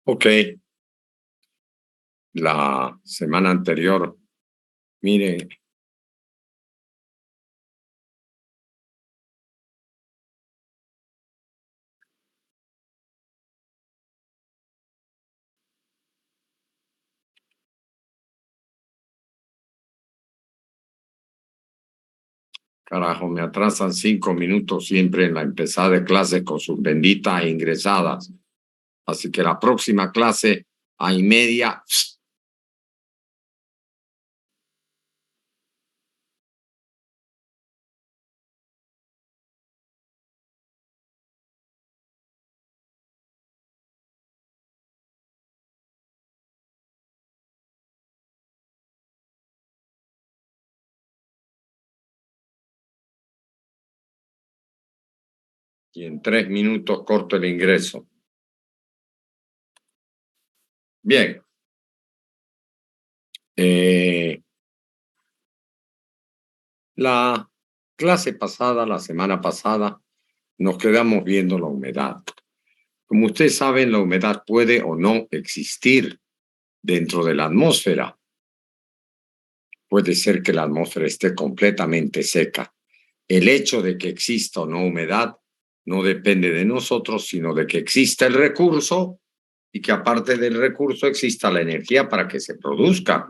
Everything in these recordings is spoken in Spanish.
Ok, la semana anterior, mire, carajo, me atrasan 5 minutos siempre en la empezada de clase con sus benditas ingresadas. Así que la próxima clase a y media. Y en 3 minutos corto el ingreso. Bien. La clase pasada, la semana pasada, nos quedamos viendo la humedad. Como ustedes saben, la humedad puede o no existir dentro de la atmósfera. Puede ser que la atmósfera esté completamente seca. El hecho de que exista o no humedad no depende de nosotros, sino de que exista el recurso y que aparte del recurso exista la energía para que se produzca.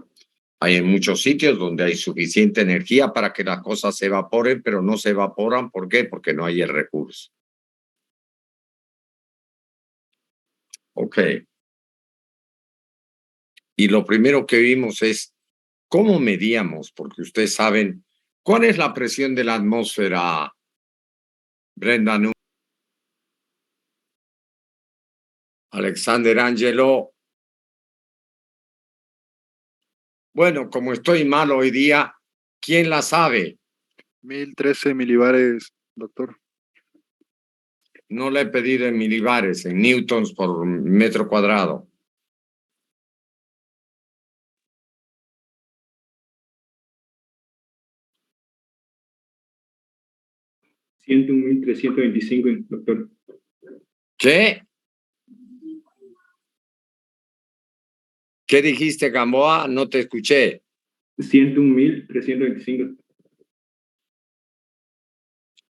Hay en muchos sitios donde hay suficiente energía para que las cosas se evaporen, pero no se evaporan. ¿Por qué? Porque no hay el recurso. Ok. Y lo primero que vimos es cómo medíamos, porque ustedes saben cuál es la presión de la atmósfera, Brenda. Alexander Angelo. Bueno, como estoy mal hoy día, ¿quién la sabe? 1013 milibares, doctor. No le he pedido en milibares, en newtons por metro cuadrado. $101.325, doctor. ¿Qué? ¿Qué dijiste, Gamboa? No te escuché. 101.325.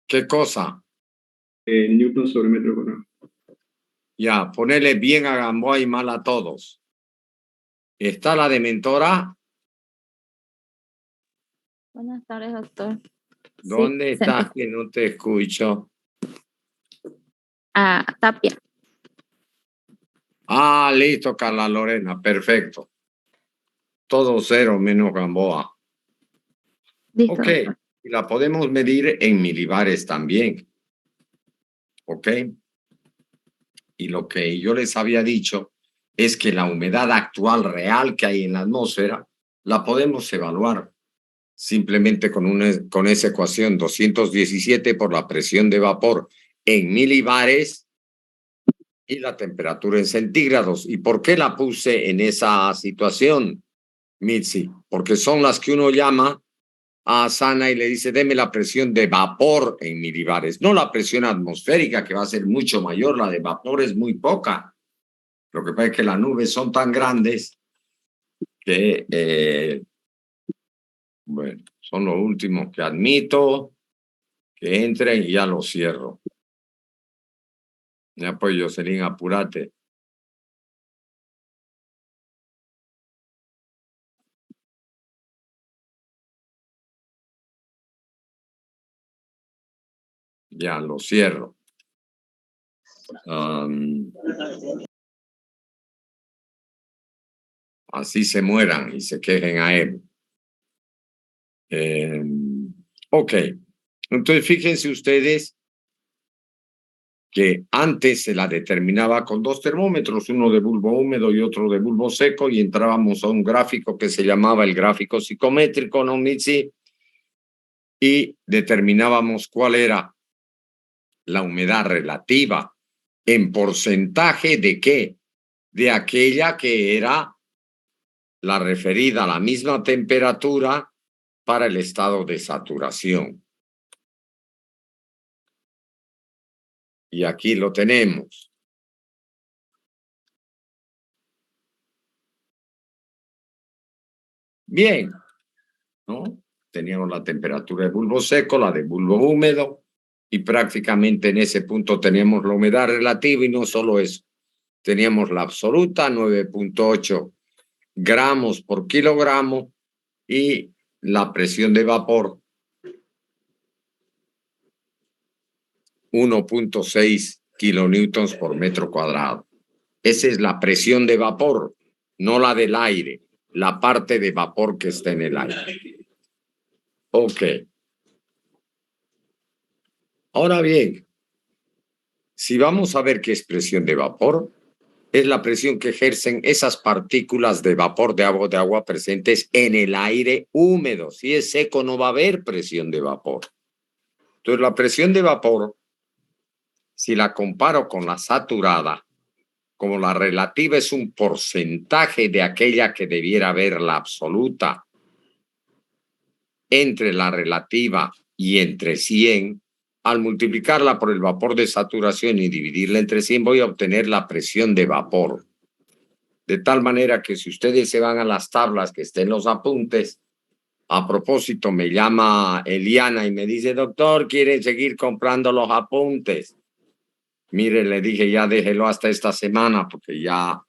¿Qué cosa? Newton sobre metro cuadrado. Ya, ponele bien a Gamboa y mal a todos. ¿Está la dementora? Buenas tardes, doctor. ¿Dónde Sí, estás que no te escucho? Tapia. Ah, listo, Carla Lorena, perfecto. Todo cero menos Gamboa. Listo, Ok, doctor. y la podemos medir en milibares también. Ok. Y lo que yo les había dicho es que la humedad actual real que hay en la atmósfera la podemos evaluar simplemente con esa ecuación 217 por la presión de vapor en milibares y la temperatura en centígrados. ¿Y por qué la puse en esa situación, Mitzi? Porque son las que uno llama a Sana y le dice, deme la presión de vapor en milibares, no la presión atmosférica, que va a ser mucho mayor, la de vapor es muy poca. Lo que pasa es que las nubes son tan grandes que, bueno, son los últimos que admito que entren y ya los cierro. Ya pues, Jocelyn, apúrate. Ya lo cierro. Así se mueran y se quejen a él. Ok. Entonces, fíjense ustedes que antes se la determinaba con dos termómetros, uno de bulbo húmedo y otro de bulbo seco, y entrábamos a un gráfico que se llamaba el gráfico psicométrico, ¿no, Mitzi? Y determinábamos cuál era la humedad relativa en porcentaje de qué, de aquella que era la referida a la misma temperatura para el estado de saturación. Y aquí lo tenemos. Bien, ¿no? Teníamos la temperatura de bulbo seco, la de bulbo húmedo, y prácticamente en ese punto teníamos la humedad relativa y no solo eso. Teníamos la absoluta, 9.8 gramos por kilogramo, y la presión de vapor, 1.6 kilonewtons por metro cuadrado. Esa es la presión de vapor, no la del aire, la parte de vapor que está en el aire. Ok. Ahora bien, si vamos a ver qué es presión de vapor, es la presión que ejercen esas partículas de vapor de agua presentes en el aire húmedo. Si es seco no va a haber presión de vapor. Entonces la presión de vapor, si la comparo con la saturada, como la relativa es un porcentaje de aquella que debiera haber la absoluta, entre la relativa y entre 100, al multiplicarla por el vapor de saturación y dividirla entre 100, voy a obtener la presión de vapor. De tal manera que si ustedes se van a las tablas que estén en los apuntes, a propósito me llama Eliana y me dice, doctor, ¿quieren seguir comprando los apuntes? Mire, le dije, ya déjelo hasta esta semana porque ya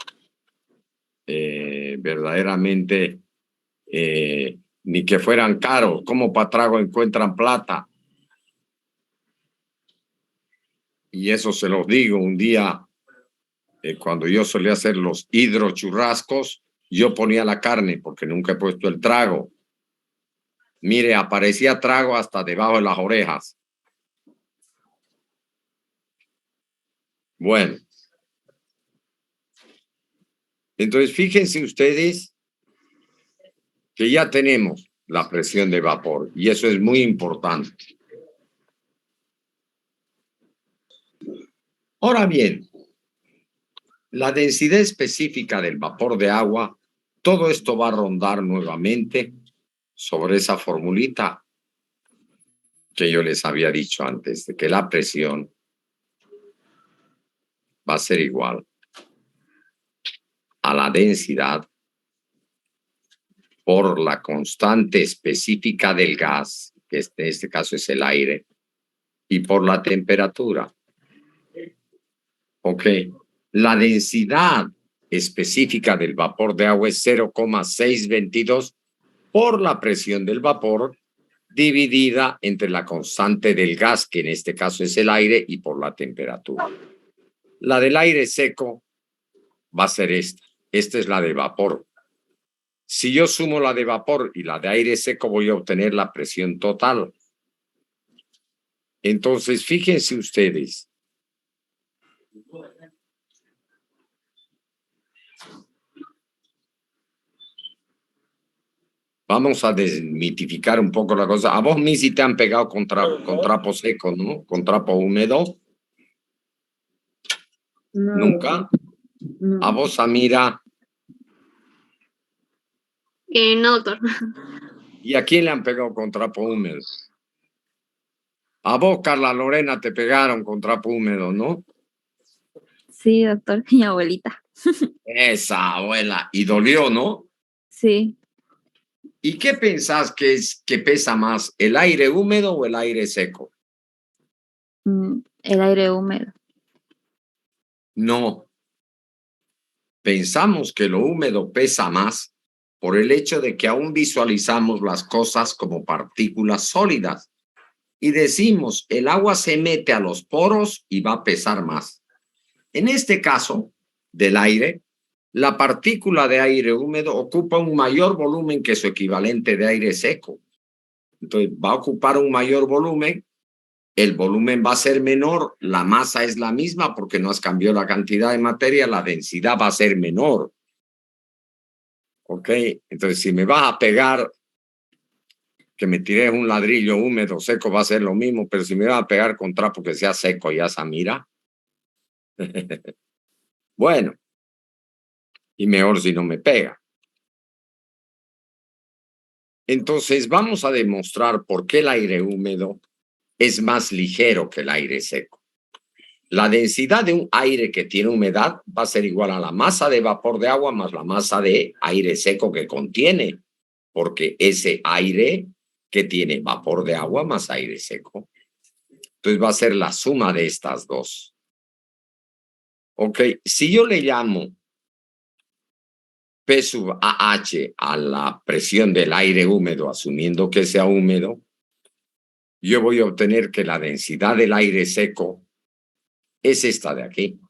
verdaderamente ni que fueran caros, como para trago encuentran plata. Y eso se los digo, un día cuando yo solía hacer los hidrochurrascos, yo ponía la carne porque nunca he puesto el trago. Mire, aparecía trago hasta debajo de las orejas. Bueno. Entonces, fíjense ustedes que ya tenemos la presión de vapor y eso es muy importante. Ahora bien, la densidad específica del vapor de agua, todo esto va a rondar nuevamente sobre esa formulita que yo les había dicho antes, de que la presión va a ser igual a la densidad por la constante específica del gas, que en este caso es el aire, y por la temperatura. Ok, la densidad específica del vapor de agua es 0,622 por la presión del vapor dividida entre la constante del gas, que en este caso es el aire, y por la temperatura. La del aire seco va a ser esta. Esta es la de vapor. Si yo sumo la de vapor y la de aire seco, voy a obtener la presión total. Entonces, fíjense ustedes. Vamos a desmitificar un poco la cosa. A vos, Missy, te han pegado con trapo seco, ¿no? Con trapo húmedo. No, ¿Nunca? no. A vos, Amira. No, doctor. ¿Y a quién le han pegado con trapo húmedo? A vos, Carla Lorena, te pegaron con trapo húmedo, ¿no? Sí, doctor, mi abuelita. Esa abuela. Y dolió, ¿no? Sí, ¿Y qué pensás que pesa más, el aire húmedo o el aire seco? el aire húmedo. No. Pensamos que lo húmedo pesa más por el hecho de que aún visualizamos las cosas como partículas sólidas y decimos, el agua se mete a los poros y va a pesar más. En este caso del aire, la partícula de aire húmedo ocupa un mayor volumen que su equivalente de aire seco. Entonces va a ocupar un mayor volumen, el volumen va a ser menor, la masa es la misma porque no has cambiado la cantidad de materia, la densidad va a ser menor. ¿Ok? Entonces si me vas a pegar, que me tires un ladrillo húmedo, seco, va a ser lo mismo, pero si me vas a pegar con trapo que sea seco, ya se mira. Bueno, y mejor si no me pega. Entonces vamos a demostrar por qué el aire húmedo es más ligero que el aire seco. La densidad de un aire que tiene humedad va a ser igual a la masa de vapor de agua más la masa de aire seco que contiene. porque ese aire que tiene vapor de agua más aire seco. Entonces va a ser la suma de estas dos. Ok, si yo le llamo P sub AH a la presión del aire húmedo, asumiendo que sea húmedo, yo voy a obtener que la densidad del aire seco es esta de aquí.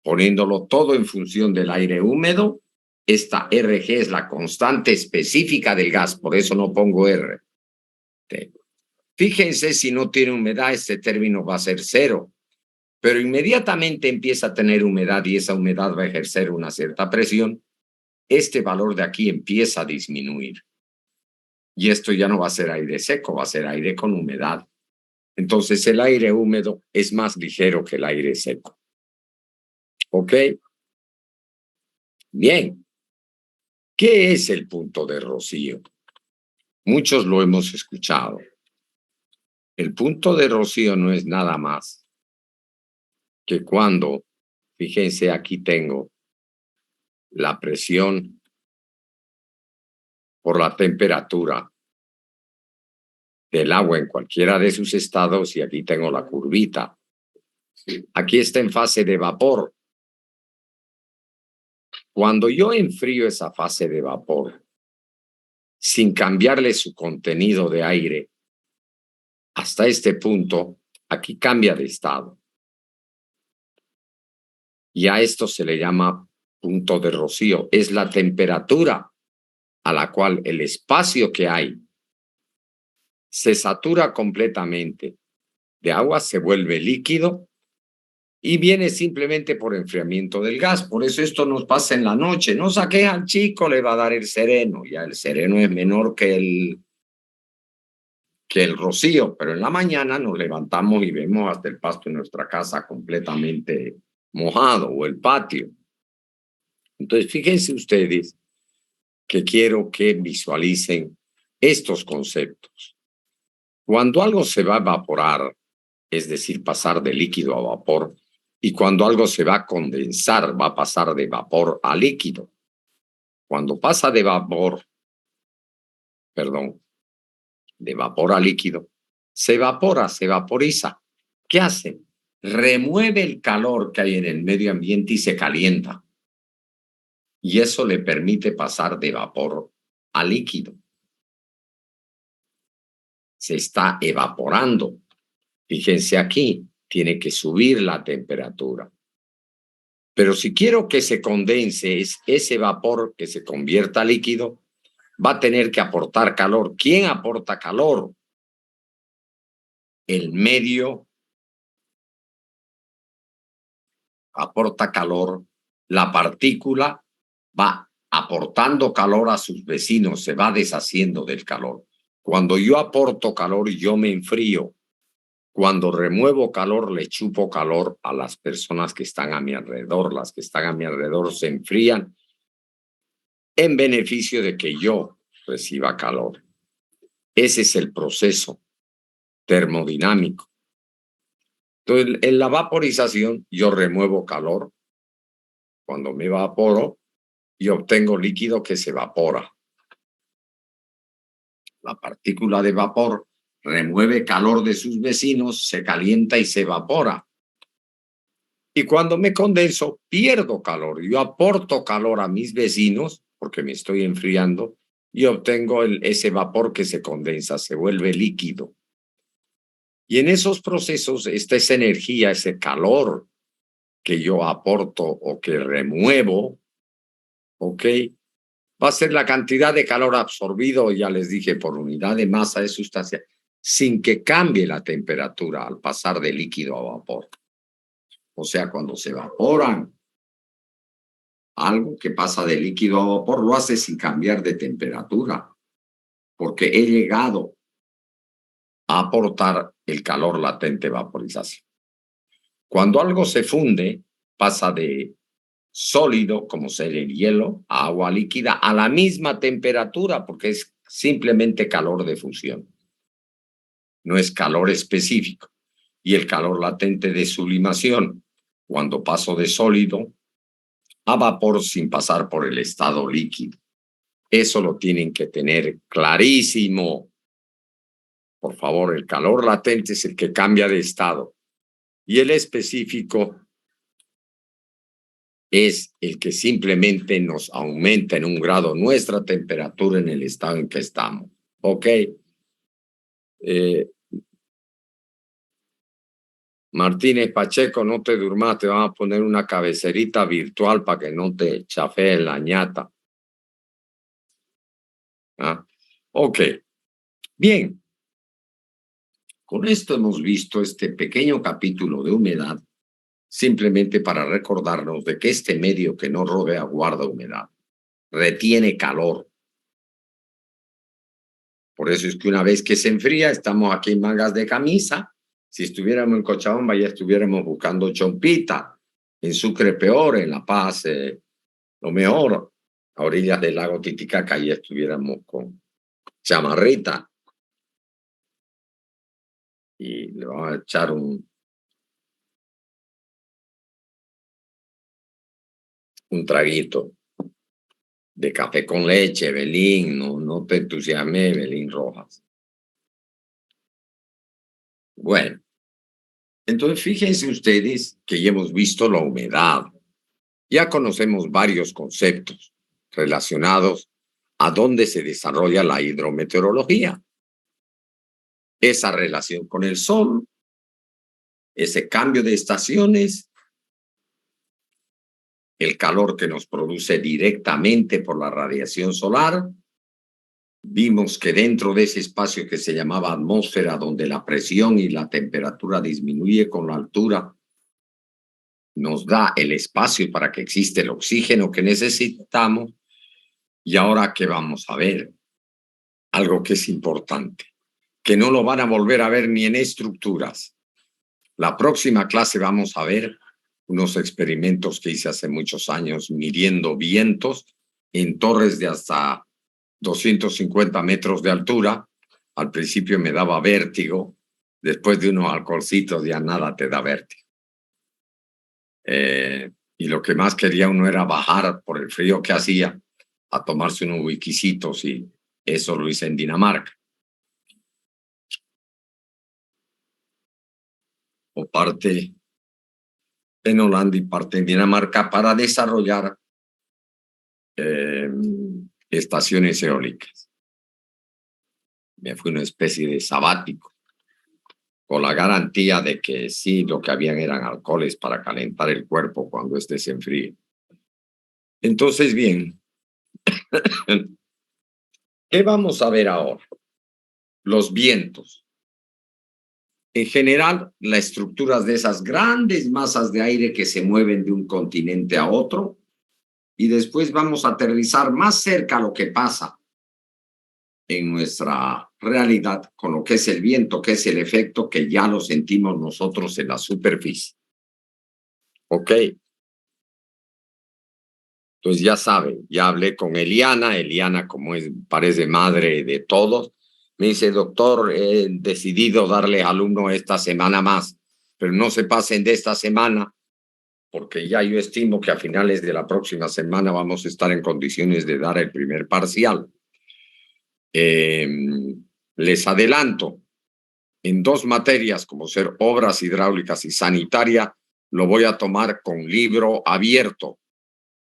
Poniéndolo todo en función del aire húmedo, esta RG es la constante específica del gas, por eso no pongo R. Fíjense, si no tiene humedad, este término va a ser 0, pero inmediatamente empieza a tener humedad y esa humedad va a ejercer una cierta presión, este valor de aquí empieza a disminuir. Y esto ya no va a ser aire seco, va a ser aire con humedad. Entonces el aire húmedo es más ligero que el aire seco. ¿Ok? Bien. ¿Qué es el punto de rocío? Muchos lo hemos escuchado. El punto de rocío no es nada más que cuando, fíjense, aquí tengo la presión por la temperatura del agua en cualquiera de sus estados y aquí tengo la curvita. Aquí está en fase de vapor. Cuando yo enfrío esa fase de vapor sin cambiarle su contenido de aire, hasta este punto, aquí cambia de estado. Y a esto se le llama punto de rocío. Es la temperatura a la cual el espacio que hay se satura completamente de agua, se vuelve líquido y viene simplemente por enfriamiento del gas. Por eso esto nos pasa en la noche. No saque al chico, le va a dar el sereno. Ya el sereno es menor que el rocío, pero en la mañana nos levantamos y vemos hasta el pasto en nuestra casa completamente mojado o el patio. Entonces, fíjense ustedes que quiero que visualicen estos conceptos. Cuando algo se va a evaporar, es decir, pasar de líquido a vapor, y cuando algo se va a condensar, va a pasar de vapor a líquido. Cuando pasa de vapor a líquido, se evapora, se vaporiza. ¿Qué hace? Remueve el calor que hay en el medio ambiente y se calienta. Y eso le permite pasar de vapor a líquido. Se está evaporando. Fíjense aquí, tiene que subir la temperatura. Pero si quiero que se condense, ese vapor que se convierta a líquido, va a tener que aportar calor. ¿Quién aporta calor? El medio aporta calor. La partícula va aportando calor a sus vecinos, se va deshaciendo del calor. Cuando yo aporto calor, yo me enfrío. Cuando remuevo calor, le chupo calor a las personas que están a mi alrededor. Las que están a mi alrededor se enfrían en beneficio de que yo reciba calor. Ese es el proceso termodinámico. Entonces, en la vaporización, yo remuevo calor. Cuando me evaporo, yo obtengo líquido que se evapora. La partícula de vapor remueve calor de sus vecinos, se calienta y se evapora. Y cuando me condenso, pierdo calor. Yo aporto calor a mis vecinos porque me estoy enfriando y obtengo ese vapor que se condensa, se vuelve líquido. Y en esos procesos, esa energía, ese calor que yo aporto o que remuevo, ¿ok? Va a ser la cantidad de calor absorbido, ya les dije, por unidad de masa de sustancia, sin que cambie la temperatura al pasar de líquido a vapor. O sea, cuando se evaporan, algo que pasa de líquido a vapor lo hace sin cambiar de temperatura, porque he llegado a aportar el calor latente vaporización. Cuando algo se funde, pasa de sólido, como ser el hielo, a agua líquida, a la misma temperatura, porque es simplemente calor de fusión. No es calor específico. Y el calor latente de sublimación, cuando paso de sólido a vapor sin pasar por el estado líquido. Eso lo tienen que tener clarísimo. Por favor, el calor latente es el que cambia de estado y el específico es el que simplemente nos aumenta en 1 grado nuestra temperatura en el estado en que estamos. ¿Ok? Martínez Pacheco, no te durmas, te van a poner una cabecerita virtual para que no te chafee la ñata. ¿Ah? Ok. Bien. Con esto hemos visto este pequeño capítulo de humedad, simplemente para recordarnos de que este medio que nos rodea guarda humedad, retiene calor. Por eso es que una vez que se enfría, estamos aquí en mangas de camisa. Si estuviéramos en Cochabamba, ya estuviéramos buscando chompita. En Sucre peor, en La Paz lo mejor. A orillas del lago Titicaca ya estuviéramos con chamarrita. Y le vamos a echar un traguito de café con leche, Belín. No te entusiasmes, Belín Rojas. Bueno, entonces fíjense ustedes que ya hemos visto la humedad. Ya conocemos varios conceptos relacionados a dónde se desarrolla la hidrometeorología. Esa relación con el sol, ese cambio de estaciones, el calor que nos produce directamente por la radiación solar. Vimos que dentro de ese espacio que se llamaba atmósfera, donde la presión y la temperatura disminuye con la altura, nos da el espacio para que exista el oxígeno que necesitamos. Y ahora, ¿qué vamos a ver? Algo que es importante, que no lo van a volver a ver ni en estructuras. La próxima clase vamos a ver unos experimentos que hice hace muchos años midiendo vientos en torres de hasta 250 metros de altura. Al principio me daba vértigo, después de unos alcoholcitos ya nada te da vértigo. Y lo que más quería uno era bajar por el frío que hacía a tomarse unos whiskycitos, y eso lo hice en Dinamarca. O parte en Holanda y parte en Dinamarca para desarrollar estaciones eólicas. Me fui una especie de sabático, con la garantía de que sí, lo que habían eran alcoholes para calentar el cuerpo cuando éste se enfríe. Entonces, bien, ¿qué vamos a ver ahora? Los vientos. En general, las estructuras de esas grandes masas de aire que se mueven de un continente a otro, y después vamos a aterrizar más cerca a lo que pasa en nuestra realidad con lo que es el viento, que es el efecto que ya lo sentimos nosotros en la superficie. ¿Ok? Entonces ya saben, ya hablé con Eliana como parece madre de todos, me dice: doctor, he decidido darle alumno esta semana más, pero no se pasen de esta semana, porque ya yo estimo que a finales de la próxima semana vamos a estar en condiciones de dar el primer parcial. Les adelanto, en 2 materias, como ser obras hidráulicas y sanitaria, lo voy a tomar con libro abierto.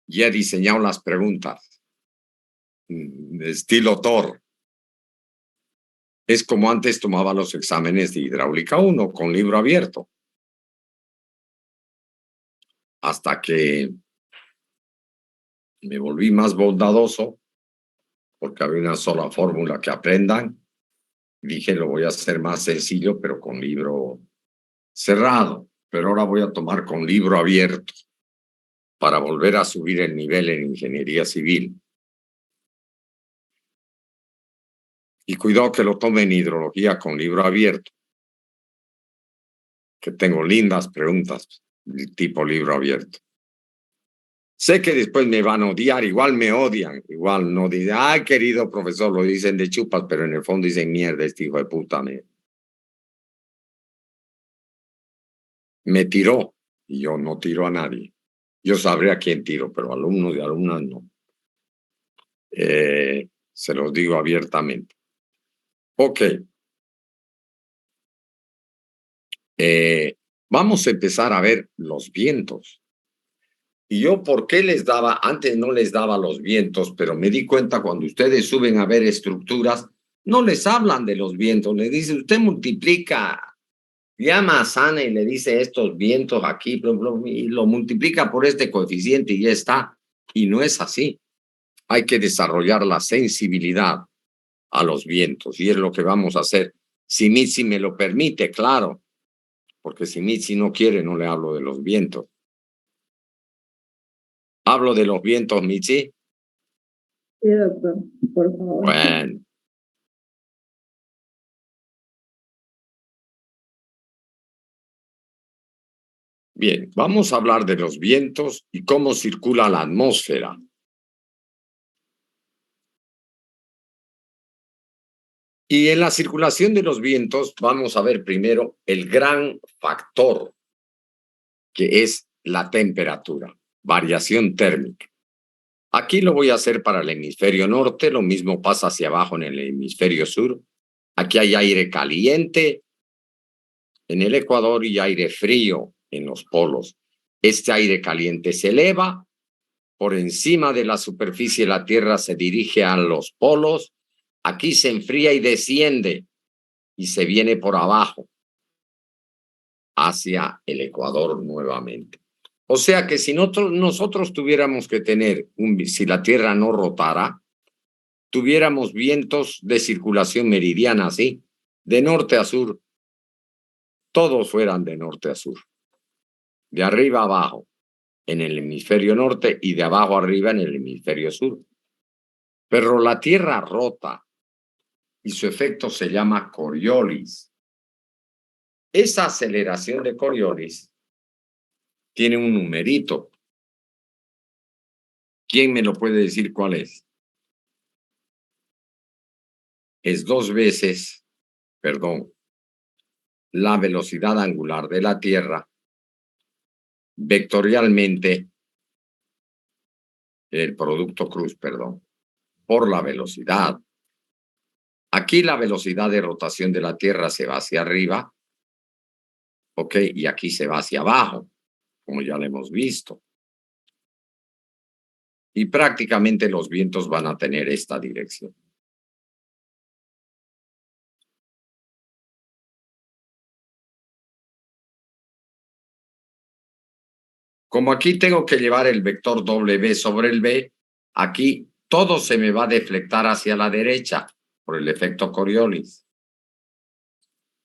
Ya he diseñado las preguntas, estilo Thor. Es como antes tomaba los exámenes de hidráulica 1 con libro abierto. Hasta que me volví más bondadoso, porque había una sola fórmula que aprendan. Dije, lo voy a hacer más sencillo, pero con libro cerrado. Pero ahora voy a tomar con libro abierto para volver a subir el nivel en ingeniería civil. Y cuidado que lo tome en hidrología con libro abierto, que tengo lindas preguntas de tipo libro abierto. Sé que después me van a odiar, igual me odian, igual no dicen: ay, querido profesor, lo dicen de chupas, pero en el fondo dicen: mierda, este hijo de puta me tiró. Y yo no tiro a nadie. Yo sabré a quién tiro, pero alumnos y alumnas no. Se los digo abiertamente. Ok. Vamos a empezar a ver los vientos. Y yo, ¿por qué les daba? Antes no les daba los vientos, pero me di cuenta cuando ustedes suben a ver estructuras, no les hablan de los vientos. Les dicen, usted multiplica, llama a Sana y le dice estos vientos aquí, bla, bla, y lo multiplica por este coeficiente y ya está. Y no es así. Hay que desarrollar la sensibilidad a los vientos y es lo que vamos a hacer. Si Mitzi me lo permite, claro, porque si Mitzi no quiere, no le hablo de los vientos. ¿Hablo de los vientos, Mitzi? Sí, doctor, por favor. Bueno. Bien, vamos a hablar de los vientos y cómo circula la atmósfera. Y en la circulación de los vientos vamos a ver primero el gran factor, que es la temperatura, variación térmica. Aquí lo voy a hacer para el hemisferio norte, lo mismo pasa hacia abajo en el hemisferio sur. Aquí hay aire caliente en el Ecuador y aire frío en los polos. Este aire caliente se eleva por encima de la superficie de la Tierra, se dirige a los polos. Aquí se enfría y desciende y se viene por abajo hacia el Ecuador nuevamente. O sea que si nosotros tuviéramos que tener, si la Tierra no rotara, tuviéramos vientos de circulación meridiana, así, de norte a sur, todos fueran de norte a sur, de arriba a abajo en el hemisferio norte y de abajo arriba en el hemisferio sur. Pero la Tierra rota y su efecto se llama Coriolis. Esa aceleración de Coriolis tiene un numerito. ¿Quién me lo puede decir cuál es? Es 2 veces, la velocidad angular de la Tierra vectorialmente, el producto cruz, por la velocidad. Aquí la velocidad de rotación de la Tierra se va hacia arriba, ¿ok? Y aquí se va hacia abajo, como ya lo hemos visto. Y prácticamente los vientos van a tener esta dirección. Como aquí tengo que llevar el vector W sobre el B, aquí todo se me va a deflectar hacia la derecha por el efecto Coriolis.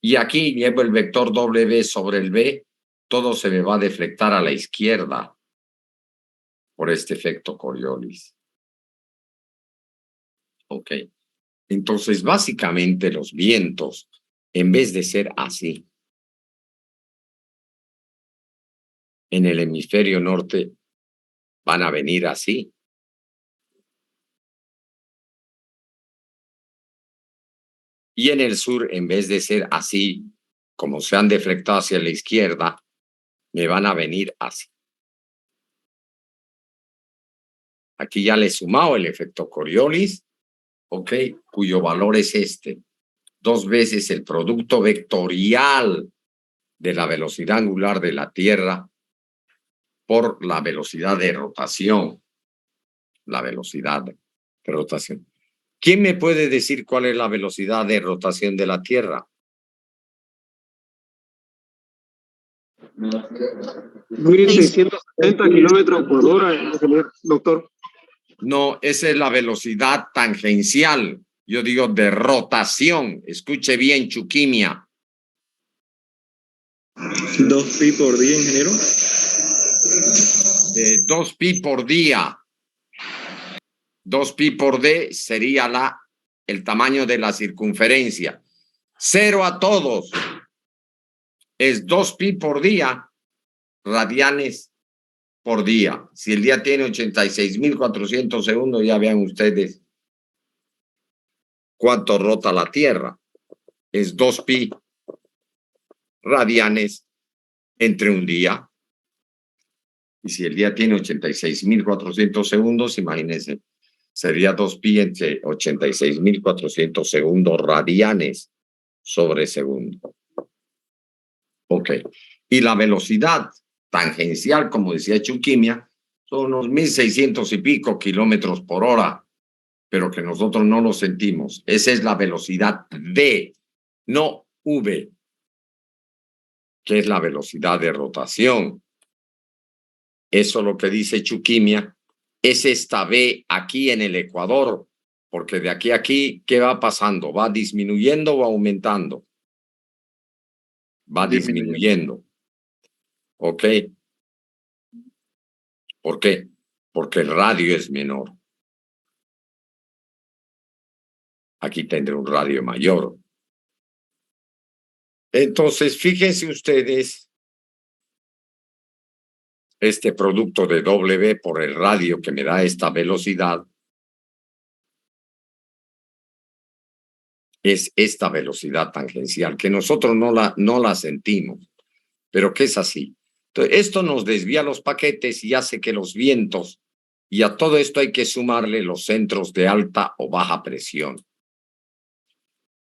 Y aquí llevo el vector W sobre el B, todo se me va a deflectar a la izquierda por este efecto Coriolis. Ok. Entonces, básicamente los vientos, en vez de ser así, en el hemisferio norte van a venir así. Y en el sur, en vez de ser así, como se han deflectado hacia la izquierda, me van a venir así. Aquí ya le he sumado el efecto Coriolis, ¿ok? Cuyo valor es este. 2 veces el producto vectorial de la velocidad angular de la Tierra por la velocidad de rotación. La velocidad de rotación. ¿Quién me puede decir cuál es la velocidad de rotación de la Tierra? 1670 kilómetros por hora, doctor. No, esa es la velocidad tangencial. Yo digo de rotación. Escuche bien, Chuquimia. 2 pi por día, ingeniero. 2 pi por día. 2 pi por d sería el tamaño de la circunferencia. 0 a todos es 2 pi por día, radianes por día. Si el día tiene 86.400 segundos, ya vean ustedes cuánto rota la Tierra. Es 2 pi radianes entre un día. Y si el día tiene 86.400 segundos, imagínense, sería 2pi entre 86.400 segundos radianes sobre segundo. Ok. Y la velocidad tangencial, como decía Chuquimia, son unos 1.600 y pico kilómetros por hora, pero que nosotros no lo sentimos. Esa es la velocidad V, no V, que es la velocidad de rotación. Eso es lo que dice Chuquimia. Es esta V aquí en el ecuador, porque de aquí a aquí, ¿qué va pasando? ¿Va disminuyendo o aumentando? Va disminuyendo. ¿Ok? ¿Por qué? Porque el radio es menor. Aquí tendré un radio mayor. Entonces, fíjense ustedes este producto de W por el radio que me da esta velocidad. Es esta velocidad tangencial, que nosotros no la sentimos, pero que es así. Entonces, esto nos desvía los paquetes y hace que los vientos, y a todo esto hay que sumarle los centros de alta o baja presión.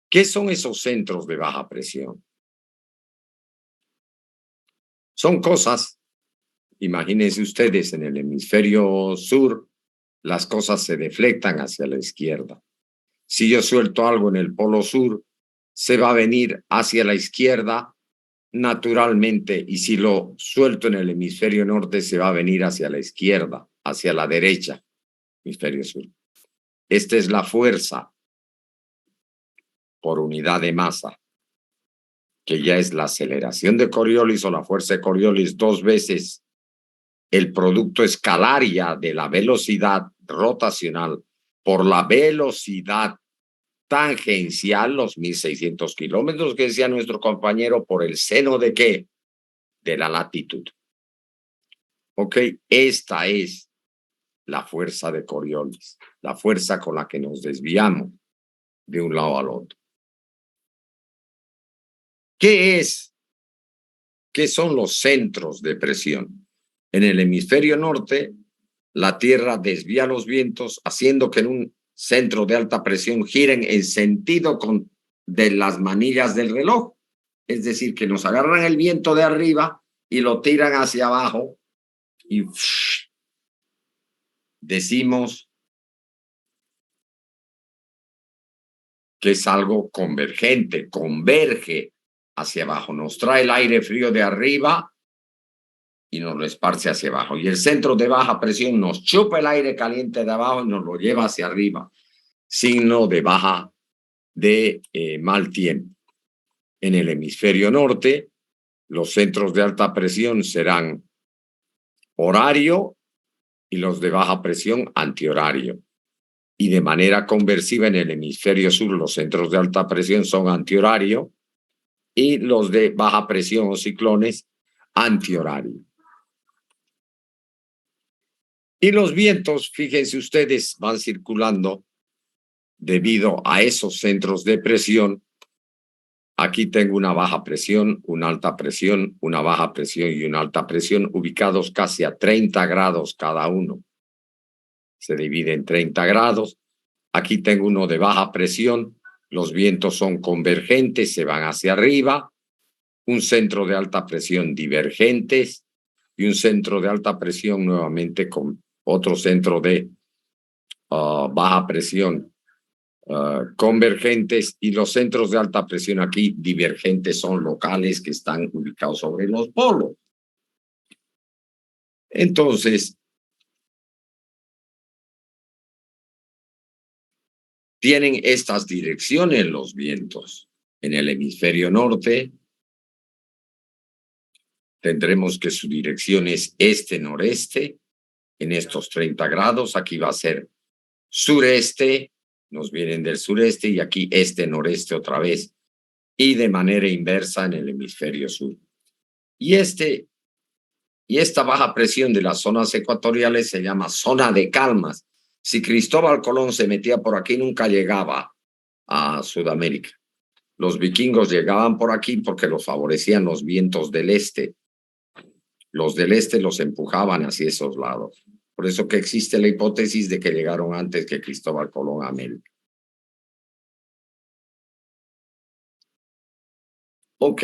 ¿Qué son esos centros de baja presión? Son cosas, imagínense ustedes, en el hemisferio sur, las cosas se deflectan hacia la izquierda. Si yo suelto algo en el polo sur, se va a venir hacia la izquierda naturalmente, y si lo suelto en el hemisferio norte, se va a venir hacia la izquierda, hacia la derecha, hemisferio sur. Esta es la fuerza por unidad de masa, que ya es la aceleración de Coriolis o la fuerza de Coriolis 2 veces el producto escalaria de la velocidad rotacional por la velocidad tangencial, los 1.600 kilómetros que decía nuestro compañero, por el seno de ¿qué? De la latitud. Ok, esta es la fuerza de Coriolis, la fuerza con la que nos desviamos de un lado al otro. ¿Qué son los centros de presión? En el hemisferio norte, la Tierra desvía los vientos, haciendo que en un centro de alta presión giren en sentido de las manillas del reloj. Es decir, que nos agarran el viento de arriba y lo tiran hacia abajo y decimos que es algo convergente, converge hacia abajo. Nos trae el aire frío de arriba y nos lo esparce hacia abajo. Y el centro de baja presión nos chupa el aire caliente de abajo y nos lo lleva hacia arriba. Signo de mal tiempo. En el hemisferio norte, los centros de alta presión serán horario y los de baja presión antihorario. Y de manera conversiva, en el hemisferio sur, los centros de alta presión son antihorario y los de baja presión o ciclones antihorario. Y los vientos, fíjense ustedes, van circulando debido a esos centros de presión. Aquí tengo una baja presión, una alta presión, una baja presión y una alta presión, ubicados casi a 30 grados cada uno. Se divide en 30 grados. Aquí tengo uno de baja presión. Los vientos son convergentes, se van hacia arriba. Un centro de alta presión divergentes y un centro de alta presión nuevamente con otro centro de baja presión convergentes, y los centros de alta presión aquí divergentes son locales que están ubicados sobre los polos. Entonces, tienen estas direcciones los vientos. En el hemisferio norte tendremos que su dirección es este-noreste en estos 30 grados. Aquí va a ser sureste, nos vienen del sureste, y aquí este-noreste otra vez, y de manera inversa en el hemisferio sur. Y esta baja presión de las zonas ecuatoriales se llama zona de calmas. Si Cristóbal Colón se metía por aquí, nunca llegaba a Sudamérica. Los vikingos llegaban por aquí porque los favorecían los vientos del este. Los del este los empujaban hacia esos lados. Por eso que existe la hipótesis de que llegaron antes que Cristóbal Colón a América. Ok,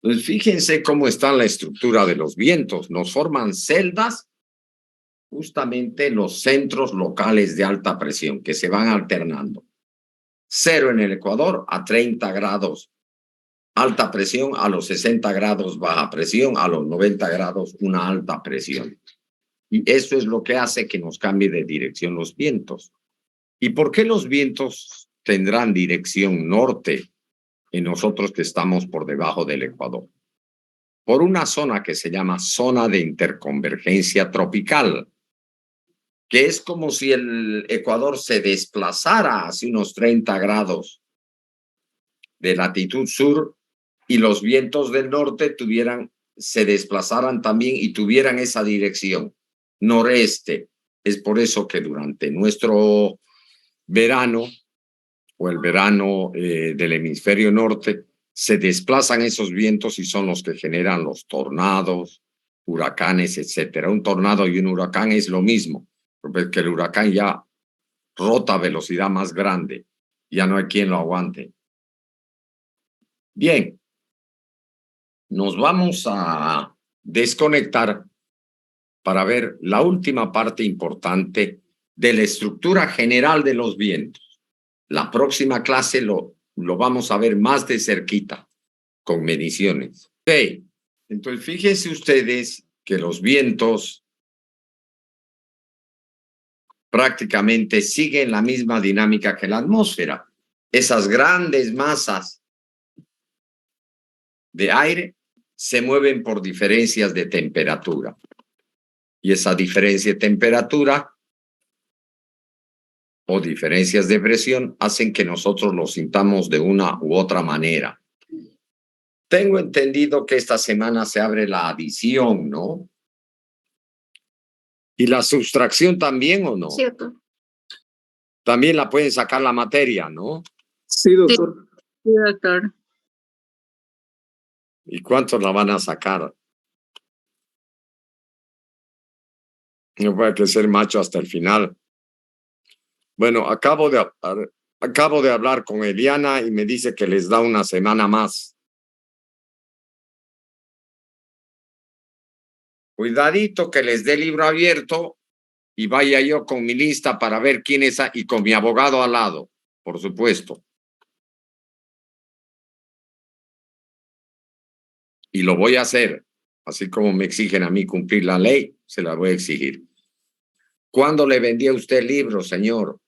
pues fíjense cómo está la estructura de los vientos. Nos forman celdas justamente los centros locales de alta presión que se van alternando. 0 en el Ecuador a 30 grados alta presión, a los 60 grados baja presión, a los 90 grados una alta presión. Y eso es lo que hace que nos cambie de dirección los vientos. ¿Y por qué los vientos tendrán dirección norte en nosotros que estamos por debajo del Ecuador? Por una zona que se llama zona de interconvergencia tropical, que es como si el Ecuador se desplazara hacia unos 30 grados de latitud sur y los vientos del norte se desplazaran también y tuvieran esa dirección noreste. Es por eso que durante nuestro verano o el verano del hemisferio norte se desplazan esos vientos y son los que generan los tornados, huracanes, etcétera. Un tornado y un huracán es lo mismo, porque el huracán ya rota a velocidad más grande, ya no hay quien lo aguante. Bien, nos vamos a desconectar para ver la última parte importante de la estructura general de los vientos. La próxima clase lo vamos a ver más de cerquita, con mediciones. Ok, entonces fíjense ustedes que los vientos prácticamente siguen la misma dinámica que la atmósfera. Esas grandes masas de aire se mueven por diferencias de temperatura. Y esa diferencia de temperatura o diferencias de presión hacen que nosotros lo sintamos de una u otra manera. Tengo entendido que esta semana se abre la adición, ¿no? ¿Y la sustracción también o no? Cierto. También la pueden sacar la materia, ¿no? Sí, doctor. Sí, doctor. ¿Y cuántos la van a sacar? No puede que ser macho hasta el final. Bueno, acabo de hablar con Eliana y me dice que les da una semana más. Cuidadito que les dé libro abierto y vaya yo con mi lista para ver quién es y con mi abogado al lado, por supuesto. Y lo voy a hacer, así como me exigen a mí cumplir la ley, se la voy a exigir. ¿Cuándo le vendí a usted el libro, señor?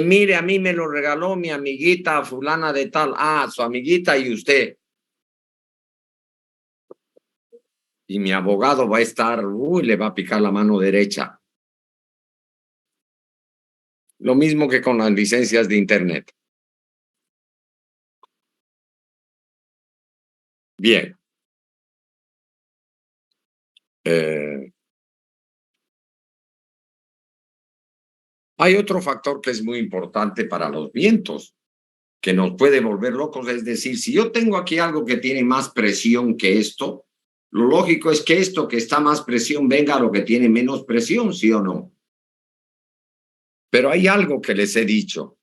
Mire, a mí me lo regaló mi amiguita fulana de tal. Ah, su amiguita y usted. Y mi abogado va a estar, le va a picar la mano derecha. Lo mismo que con las licencias de internet. Bien. Hay otro factor que es muy importante para los vientos, que nos puede volver locos. Es decir, si yo tengo aquí algo que tiene más presión que esto, lo lógico es que esto que está más presión venga a lo que tiene menos presión, ¿sí o no? Pero hay algo que les he dicho.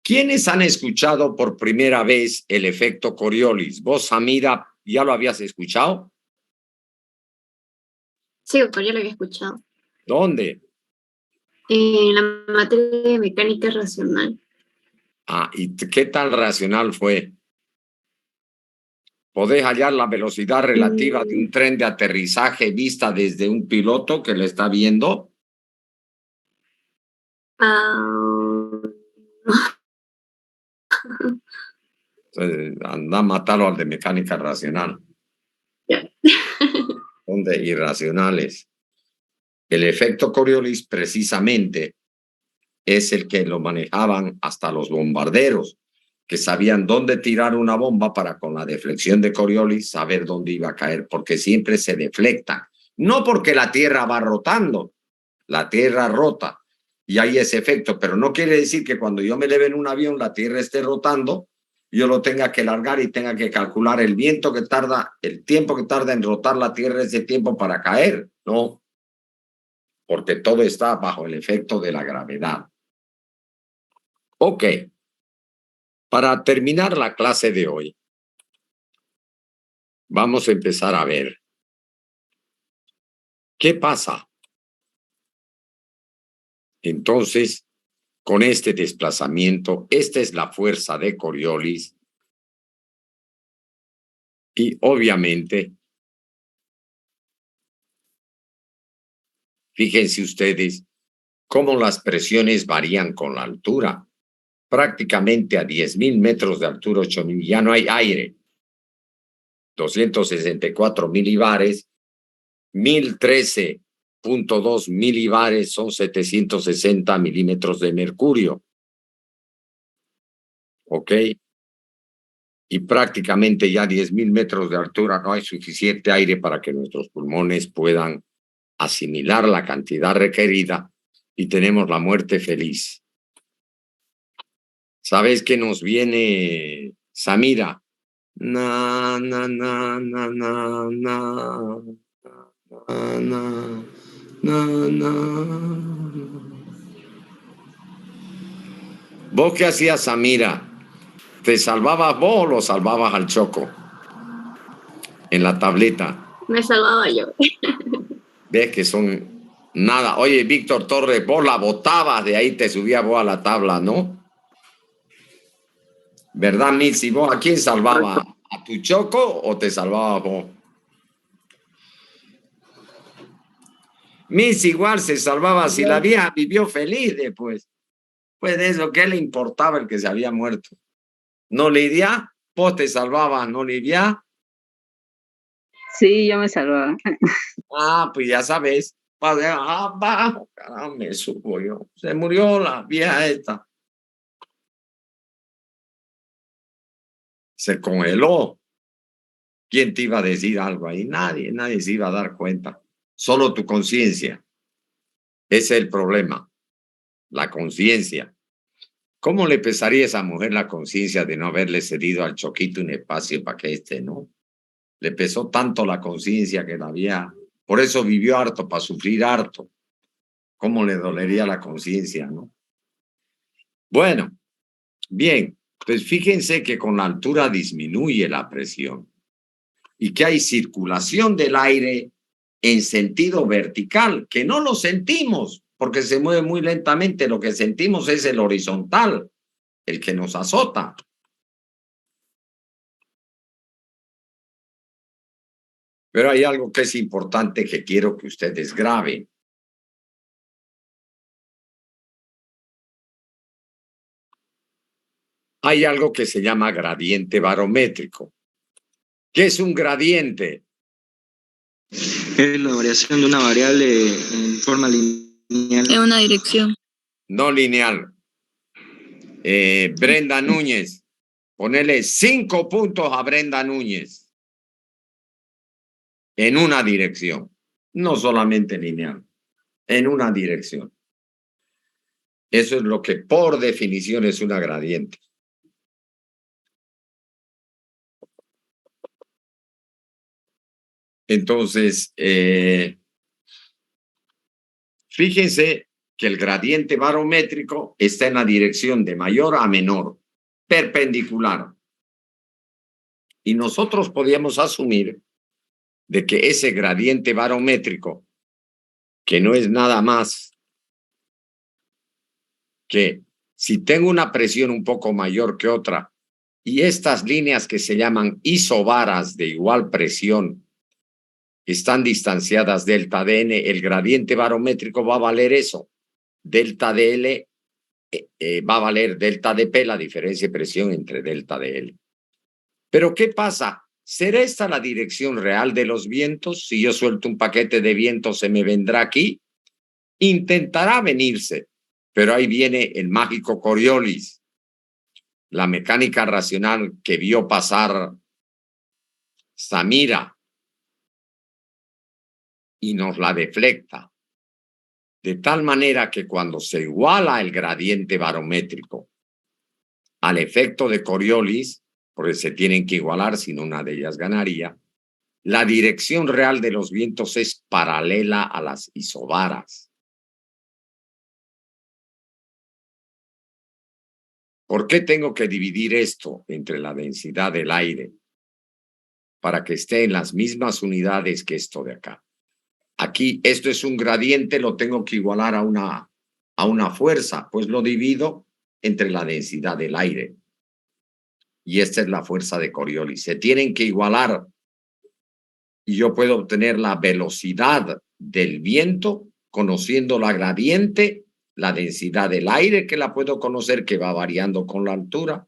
¿Quiénes han escuchado por primera vez el efecto Coriolis? ¿Vos, Samira, ya lo habías escuchado? Sí, doctor, yo lo había escuchado. ¿Dónde? En la materia de mecánica racional. Ah, ¿y qué tan racional fue? ¿Podés hallar la velocidad relativa de un tren de aterrizaje vista desde un piloto que lo está viendo? Anda a matarlo al de mecánica racional. Son de irracionales. El efecto Coriolis precisamente es el que lo manejaban hasta los bombarderos, que sabían dónde tirar una bomba para con la deflexión de Coriolis saber dónde iba a caer, porque siempre se deflecta. No porque la Tierra va rotando, la Tierra rota y hay ese efecto, pero no quiere decir que cuando yo me eleve en un avión la Tierra esté rotando, yo lo tenga que largar y tenga que calcular el viento que tarda, el tiempo que tarda en rotar la Tierra, ese tiempo para caer, ¿no? porque todo está bajo el efecto de la gravedad. Ok, para terminar la clase de hoy, vamos a empezar a ver qué pasa. Entonces, con este desplazamiento, esta es la fuerza de Coriolis y obviamente, fíjense ustedes cómo las presiones varían con la altura. Prácticamente a 10.000 metros de altura, 8.000, ya no hay aire. 264 milibares, 1013.2 milibares son 760 milímetros de mercurio. ¿Ok? Y prácticamente ya 10.000 metros de altura no hay suficiente aire para que nuestros pulmones puedan asimilar la cantidad requerida y tenemos la muerte feliz. ¿Sabes qué nos viene, Samira? Na, na, na, na, na, na, na, na, na, na. ¿Vos qué hacías, Samira? ¿Te salvabas vos o lo salvabas al Choco? En la tableta. Me salvaba yo. Ves que son nada. Oye, Víctor Torres, vos la botabas, de ahí te subías vos a la tabla, ¿no? ¿Verdad, Mitzi? ¿Vos a quién salvaba? ¿A tu Choco o te salvabas vos? Mitzi igual se salvaba si la vieja vivió feliz después. Pues de eso, ¿qué le importaba el que se había muerto? ¿No, Lidia? ¿Vos te salvabas, no, Lidia? Sí, yo me salvaba. Ah, pues ya sabes. Abajo, caramba, me supo yo. Se murió la vieja esta. Se congeló. ¿Quién te iba a decir algo ahí? Nadie se iba a dar cuenta. Solo tu conciencia. Ese es el problema. La conciencia. ¿Cómo le pesaría a esa mujer la conciencia de no haberle cedido al Choquito un espacio para que no? Le pesó tanto la conciencia que la había. Por eso vivió harto, para sufrir harto. ¿Cómo le dolería la conciencia, no? Bueno, bien, pues fíjense que con la altura disminuye la presión y que hay circulación del aire en sentido vertical, que no lo sentimos porque se mueve muy lentamente. Lo que sentimos es el horizontal, el que nos azota. Pero hay algo que es importante que quiero que ustedes graben. Hay algo que se llama gradiente barométrico. ¿Qué es un gradiente? Es la variación de una variable en forma lineal. En una dirección. No lineal. Brenda Núñez. Ponele 5 puntos a Brenda Núñez. En una dirección. No solamente lineal. En una dirección. Eso es lo que por definición es una gradiente. Entonces, fíjense que el gradiente barométrico está en la dirección de mayor a menor, perpendicular. Y nosotros podíamos asumir de que ese gradiente barométrico, que no es nada más que si tengo una presión un poco mayor que otra y estas líneas que se llaman isobaras de igual presión están distanciadas delta de n, el gradiente barométrico va a valer eso. Delta de L va a valer delta de P, la diferencia de presión entre delta de L. Pero ¿qué pasa? ¿Será esta la dirección real de los vientos? Si yo suelto un paquete de vientos, ¿se me vendrá aquí? Intentará venirse, pero ahí viene el mágico Coriolis, la mecánica racional que vio pasar Samira y nos la deflecta. De tal manera que cuando se iguala el gradiente barométrico al efecto de Coriolis, porque se tienen que igualar, si no una de ellas ganaría, la dirección real de los vientos es paralela a las isobaras. ¿Por qué tengo que dividir esto entre la densidad del aire? Para que esté en las mismas unidades que esto de acá. Aquí, esto es un gradiente, lo tengo que igualar a una fuerza, pues lo divido entre la densidad del aire. Y esta es la fuerza de Coriolis. Se tienen que igualar y yo puedo obtener la velocidad del viento conociendo la gradiente, la densidad del aire, que la puedo conocer, que va variando con la altura,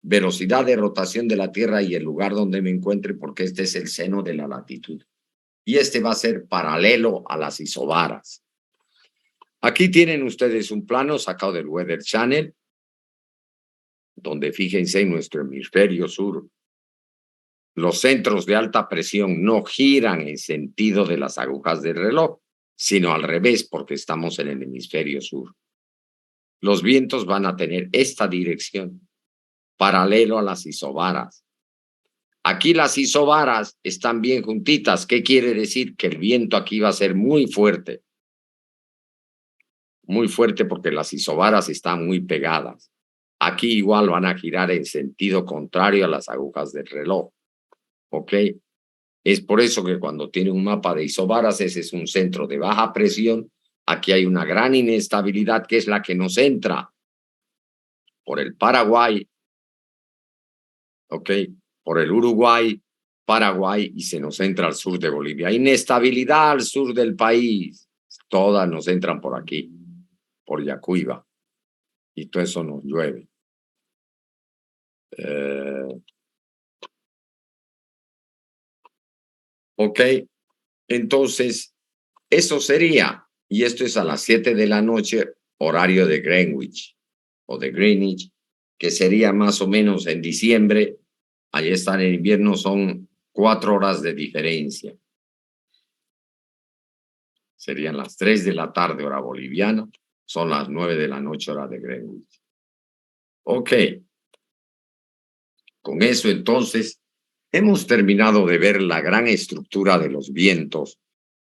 velocidad de rotación de la Tierra y el lugar donde me encuentre, porque este es el seno de la latitud. Y este va a ser paralelo a las isobaras. Aquí tienen ustedes un plano sacado del Weather Channel, donde fíjense en nuestro hemisferio sur, los centros de alta presión no giran en sentido de las agujas del reloj, sino al revés, porque estamos en el hemisferio sur. Los vientos van a tener esta dirección, paralelo a las isobaras. Aquí las isobaras están bien juntitas. ¿Qué quiere decir? Que el viento aquí va a ser muy fuerte. Muy fuerte porque las isobaras están muy pegadas. Aquí igual van a girar en sentido contrario a las agujas del reloj. ¿Ok? Es por eso que cuando tiene un mapa de isobaras, ese es un centro de baja presión. Aquí hay una gran inestabilidad que es la que nos entra por el Paraguay, ¿ok? Por el Uruguay, Paraguay y se nos entra al sur de Bolivia. Inestabilidad al sur del país. Todas nos entran por aquí, por Yacuiba. Y todo eso nos llueve. Ok, entonces eso sería, y esto es a las 7 de la noche, horario de Greenwich o de Greenwich, que sería más o menos en diciembre. Allí están en invierno, son 4 horas de diferencia. Serían las 3 de la tarde, hora boliviana, son las 9 de la noche, hora de Greenwich. Ok, con eso entonces hemos terminado de ver la gran estructura de los vientos,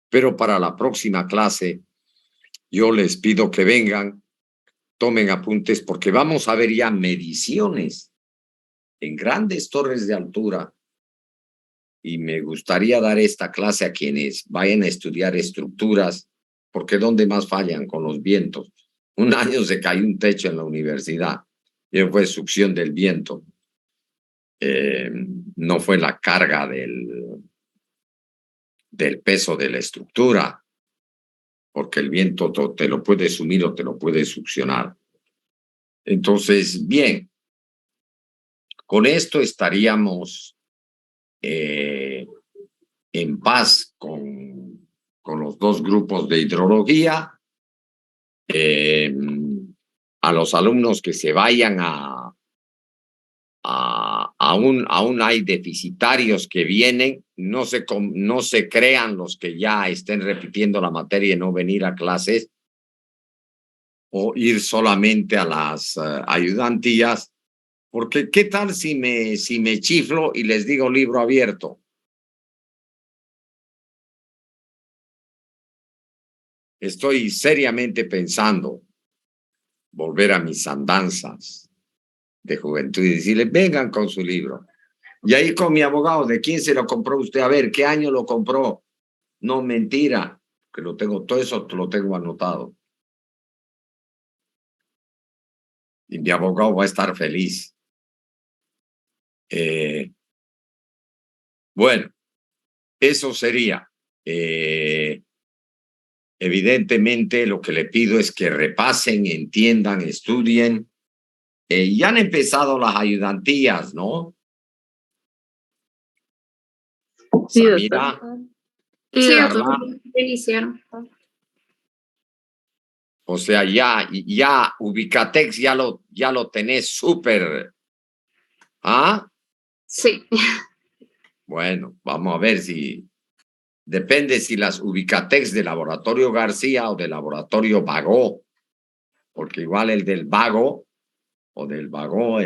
pero para la próxima clase yo les pido que vengan, tomen apuntes porque vamos a ver ya mediciones en grandes torres de altura y me gustaría dar esta clase a quienes vayan a estudiar estructuras, porque ¿dónde más fallan con los vientos? Un año se cayó un techo en la universidad y fue succión del viento. No fue la carga del peso de la estructura, porque el viento te lo puede sumir o te lo puede succionar. Entonces, bien, con esto estaríamos en paz con los dos grupos de hidrología. A los alumnos que se vayan aún hay deficitarios que vienen, no se crean los que ya estén repitiendo la materia y no venir a clases o ir solamente a las ayudantías, porque ¿qué tal si me chiflo y les digo libro abierto? Estoy seriamente pensando volver a mis andanzas de juventud y decirles, vengan con su libro. Y ahí con mi abogado, ¿de quién se lo compró usted? A ver, ¿qué año lo compró? No, mentira, que lo tengo, todo eso lo tengo anotado. Y mi abogado va a estar feliz. Bueno, eso sería. Evidentemente, lo que le pido es que repasen, entiendan, estudien. Ya han empezado las ayudantías, ¿no? Sí, Samira, Sí, Carla, doctor, ya iniciaron. o sea, ya Ubicatex ya lo tenés súper. ¿Ah? Sí. Bueno, vamos a ver si depende si las Ubicatex de Laboratorio García o de Laboratorio Vago, porque igual el del Vago o del Vago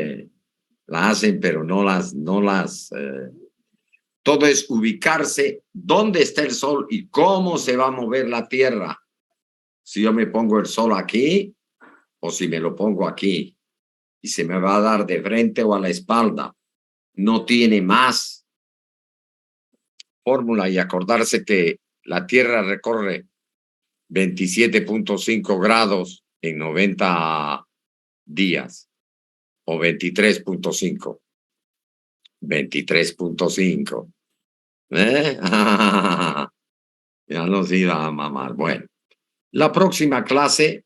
la hacen, pero no las todo es ubicarse dónde está el sol y cómo se va a mover la Tierra. Si yo me pongo el sol aquí o si me lo pongo aquí. y se me va a dar de frente o a la espalda. No tiene más fórmula, y acordarse que la Tierra recorre 27.5 grados en 90 días o 23.5. 23.5. Ya nos iba a mamar. Bueno, la próxima clase,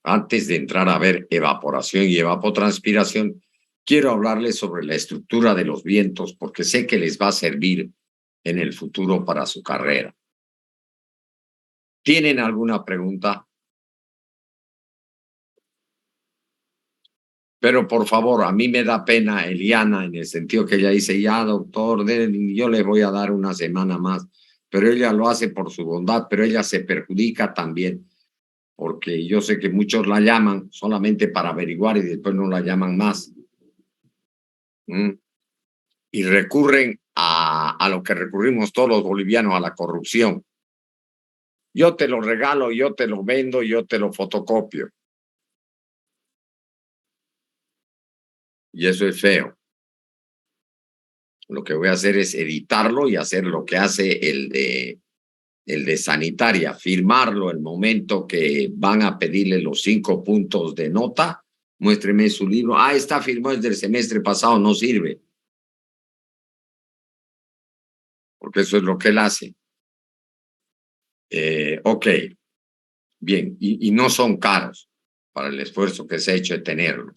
antes de entrar a ver evaporación y evapotranspiración, quiero hablarles sobre la estructura de los vientos porque sé que les va a servir en el futuro para su carrera. ¿Tienen alguna pregunta? Pero por favor, a mí me da pena Eliana en el sentido que ella dice, ya doctor, yo le voy a dar una semana más, pero ella lo hace por su bondad, pero ella se perjudica también, porque yo sé que muchos la llaman solamente para averiguar y después no la llaman más. Y recurren a lo que recurrimos todos los bolivianos, a la corrupción. Yo te lo regalo, yo te lo vendo, yo te lo fotocopio. Y eso es feo. Lo que voy a hacer es editarlo y hacer lo que hace el de sanitaria, firmarlo el momento que van a pedirle los 5 puntos de nota. Muéstreme su libro. Ah, está firmado desde el semestre pasado, no sirve. Porque eso es lo que él hace. Ok, bien, y no son caros para el esfuerzo que se ha hecho de tenerlo.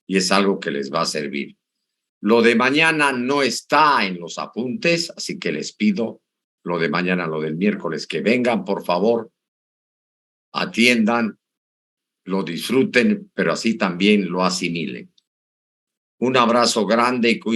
Y es algo que les va a servir. Lo de mañana no está en los apuntes, así que les pido lo de mañana, lo del miércoles, que vengan, por favor, atiendan, lo disfruten, pero así también lo asimilen. Un abrazo grande y cuídense.